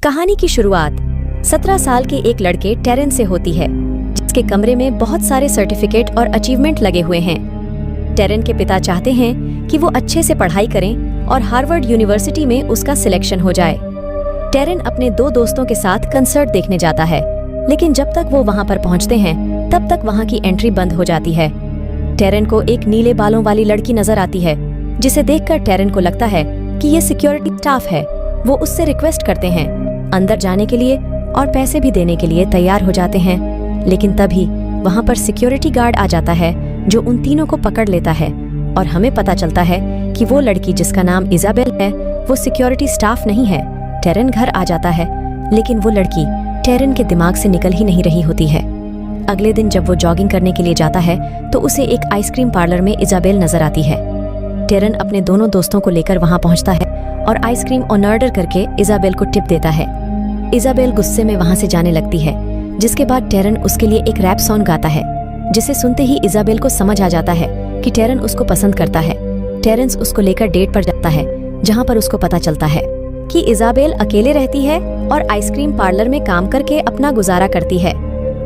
कहानी की शुरुआत 17 साल के एक लड़के टेरेन से होती है, जिसके कमरे में बहुत सारे सर्टिफिकेट और अचीवमेंट लगे हुए हैं। टेरेन के पिता चाहते हैं कि वो अच्छे से पढ़ाई करें और हार्वर्ड यूनिवर्सिटी में उसका सिलेक्शन हो जाए। टेरेन अपने दो दोस्तों के साथ कंसर्ट देखने जाता है, लेकिन जब तक वो वहाँ पर पहुँचते हैं तब तक वहाँ की एंट्री बंद हो जाती है। टेरेन को एक नीले बालों वाली लड़की नजर आती है, जिसे देखकर टेरेन को लगता है कि ये सिक्योरिटी स्टाफ है। वो उससे रिक्वेस्ट करते हैं अंदर जाने के लिए और पैसे भी देने के लिए तैयार हो जाते हैं, लेकिन तभी वहाँ पर सिक्योरिटी गार्ड आ जाता है जो उन तीनों को पकड़ लेता है और हमें पता चलता है कि वो लड़की जिसका नाम इजाबेल है वो सिक्योरिटी स्टाफ नहीं है। टेरेन घर आ जाता है, लेकिन वो लड़की टेरेन के दिमाग से निकल ही नहीं रही होती है। अगले दिन जब वो जॉगिंग करने के लिए जाता है तो उसे एक आइसक्रीम पार्लर में इजाबेल नजर आती है। टेरेन अपने दोनों दोस्तों को लेकर वहाँ पहुँचता है और आइसक्रीम ऑर्डर करके इजाबेल को टिप देता है। इजाबेल गुस्से में वहाँ से जाने लगती है, जिसके बाद टेरेन उसके लिए एक रैप सॉन्ग गाता है, जिसे सुनते ही इजाबेल को समझ आ जाता है कि टेरेन उसको पसंद करता है। टेरेन उसको लेकर डेट पर जाता है, जहाँ पर उसको पता चलता है कि इजाबेल अकेले रहती है और आइसक्रीम पार्लर में काम करके अपना गुजारा करती है।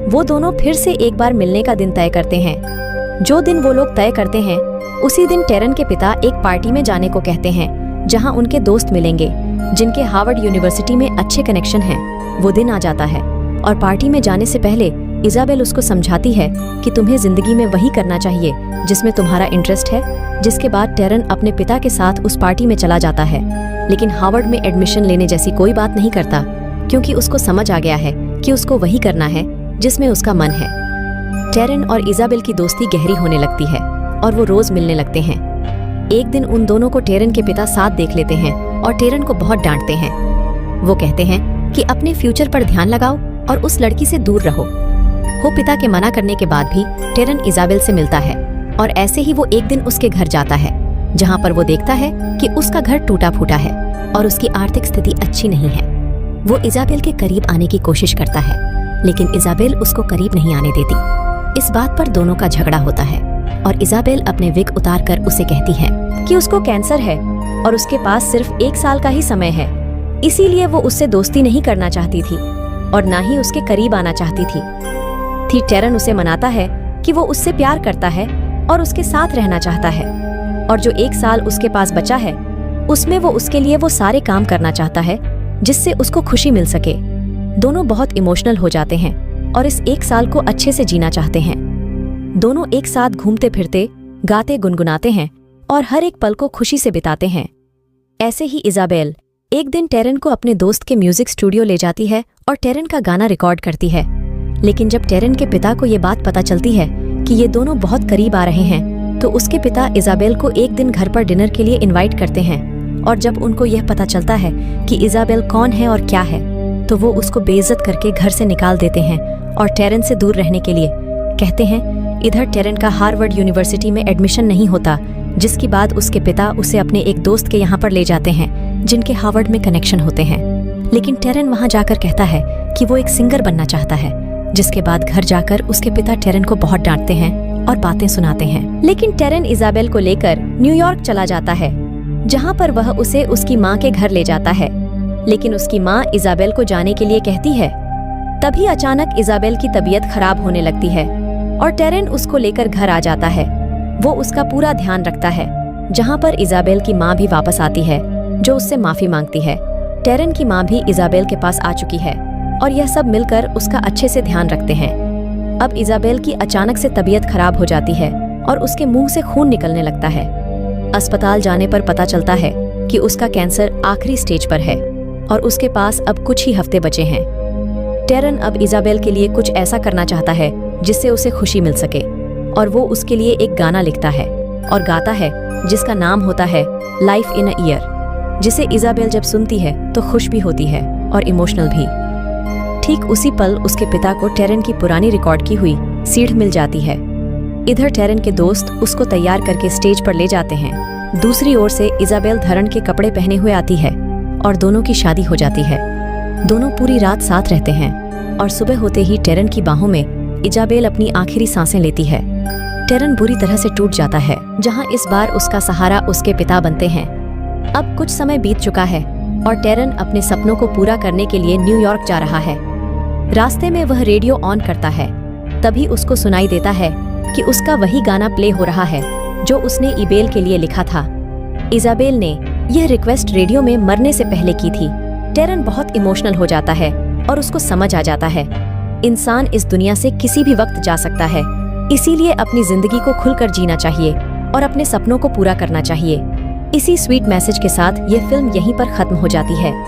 वो दोनों फिर से एक बार मिलने का दिन तय करते हैं। जो दिन वो लोग तय करते हैं उसी दिन टेरेन के पिता एक पार्टी में जाने को कहते हैं, जहां उनके दोस्त मिलेंगे जिनके हार्वर्ड यूनिवर्सिटी में अच्छे कनेक्शन हैं। वो दिन आ जाता है और पार्टी में जाने से पहले इजाबेल उसको समझाती है कि तुम्हें जिंदगी में वही करना चाहिए जिसमें तुम्हारा इंटरेस्ट है। जिसके बाद टेरेन अपने पिता के साथ उस पार्टी में चला जाता है, लेकिन हार्वर्ड में एडमिशन लेने जैसी कोई बात नहीं करता, क्योंकि उसको समझ आ गया है कि उसको वही करना है जिसमें उसका मन है। टेरेन और इजाबेल की दोस्ती गहरी होने लगती है और वो रोज मिलने लगते हैं। एक दिन उन दोनों को टेरेन के पिता साथ देख लेते हैं और टेरेन को बहुत डांटते हैं। वो कहते हैं कि अपने फ्यूचर पर ध्यान लगाओ और उस लड़की से दूर रहो। वो पिता के मना करने के बाद भी टेरेन इजाबेल से मिलता है और ऐसे ही वो एक दिन उसके घर जाता है, जहाँ पर वो देखता है कि उसका घर टूटा फूटा है और उसकी आर्थिक स्थिति अच्छी नहीं है। वो इजाबेल के करीब आने की कोशिश करता है, लेकिन इजाबेल उसको करीब नहीं आने देती। इस बात पर दोनों का झगड़ा होता है और इजाबेल अपने विग उतार कर उसे कहती है कि उसको कैंसर है और उसके पास सिर्फ 1 साल का ही समय है, इसीलिए वो उससे दोस्ती नहीं करना चाहती थी और ना ही उसके करीब आना चाहती थी। टेरेन उसे मनाता है कि वो उससे प्यार करता है और उसके साथ रहना चाहता है, और जो 1 साल उसके पास बचा है उसमें वो उसके लिए वो सारे काम करना चाहता है जिससे उसको खुशी मिल सके। दोनों बहुत इमोशनल हो जाते हैं और इस 1 साल को अच्छे से जीना चाहते हैं। दोनों एक साथ घूमते फिरते, गाते गुनगुनाते हैं और हर एक पल को खुशी से बिताते हैं। ऐसे ही इजाबेल एक दिन टेरेन को अपने दोस्त के म्यूजिक स्टूडियो ले जाती है और टेरेन का गाना रिकॉर्ड करती है। लेकिन जब टेरेन के पिता को ये बात पता चलती है कि ये दोनों बहुत करीब आ रहे हैं, तो उसके पिता इजाबेल को एक दिन घर पर डिनर के लिए इनवाइट करते हैं। और जब उनको यह पता चलता है कि इजाबेल कौन है और क्या है, तो वो उसको बेइज्जत करके घर से निकाल देते हैं और टेरेन से दूर रहने के लिए कहते हैं। इधर टेरेन का हार्वर्ड यूनिवर्सिटी में एडमिशन नहीं होता, जिसके बाद उसके पिता उसे अपने एक दोस्त के यहाँ पर ले जाते हैं जिनके हार्वर्ड में कनेक्शन होते हैं। लेकिन टेरेन वहाँ जाकर कहता है कि वो एक सिंगर बनना चाहता है, जिसके बाद घर जाकर उसके पिता टेरेन को बहुत डांटते हैं और बातें सुनाते हैं। लेकिन टेरेन इजाबेल को लेकर न्यूयॉर्क चला जाता है, जहाँ पर वह उसे उसकी माँ के घर ले जाता है। लेकिन उसकी माँ इजाबेल को जाने के लिए कहती है। तभी अचानक इजाबेल की तबीयत खराब होने लगती है और टेरेन उसको लेकर घर आ जाता है। वो उसका पूरा ध्यान रखता है, जहाँ पर इजाबेल की माँ भी वापस आती है, जो उससे माफी मांगती है। टेरेन की माँ भी इजाबेल के पास आ चुकी है और यह सब मिलकर उसका अच्छे से ध्यान रखते हैं। अब इजाबेल की अचानक से तबीयत खराब हो जाती है और उसके मुंह से खून निकलने लगता है। अस्पताल जाने पर पता चलता है कि उसका कैंसर आखिरी स्टेज पर है और उसके पास अब कुछ ही हफ्ते बचे हैं। टेरेन अब इजाबेल के लिए कुछ ऐसा करना चाहता है जिससे उसे खुशी मिल सके, और वो उसके लिए एक गाना लिखता है और गाता है, जिसका नाम होता है लाइफ इन अ ईयर, जिसे इजाबेल जब सुनती है तो खुश भी होती है और इमोशनल भी। ठीक उसी पल उसके पिता को टेरेन की पुरानी रिकॉर्ड की हुई सीड मिल जाती है। इधर टेरेन के दोस्त उसको तैयार करके स्टेज पर ले जाते हैं। दूसरी ओर से इजाबेल धरण के कपड़े पहने हुए आती है और दोनों की शादी हो जाती है। दोनों पूरी रात साथ रहते हैं और सुबह होते ही टेरेन की बाहों में इजाबेल अपनी आखिरी सांसें लेती है। टेरेन बुरी तरह से टूट जाता है, जहां इस बार उसका सहारा उसके पिता बनते हैं। अब कुछ समय बीत चुका है और टेरन अपने सपनों को पूरा करने के लिए न्यूयॉर्क जा रहा है। रास्ते में वह रेडियो ऑन करता है। तभी उसको सुनाई देता है कि उसका वही गाना प्ले हो रहा है जो उसने इबेल के लिए लिखा था। इजाबेल ने यह रिक्वेस्ट रेडियो में मरने से पहले की थी। टेरन बहुत इमोशनल हो जाता है और उसको समझ आ जाता है इंसान इस दुनिया से किसी भी वक्त जा सकता है, इसीलिए अपनी जिंदगी को खुलकर जीना चाहिए और अपने सपनों को पूरा करना चाहिए। इसी स्वीट मैसेज के साथ ये फिल्म यहीं पर खत्म हो जाती है।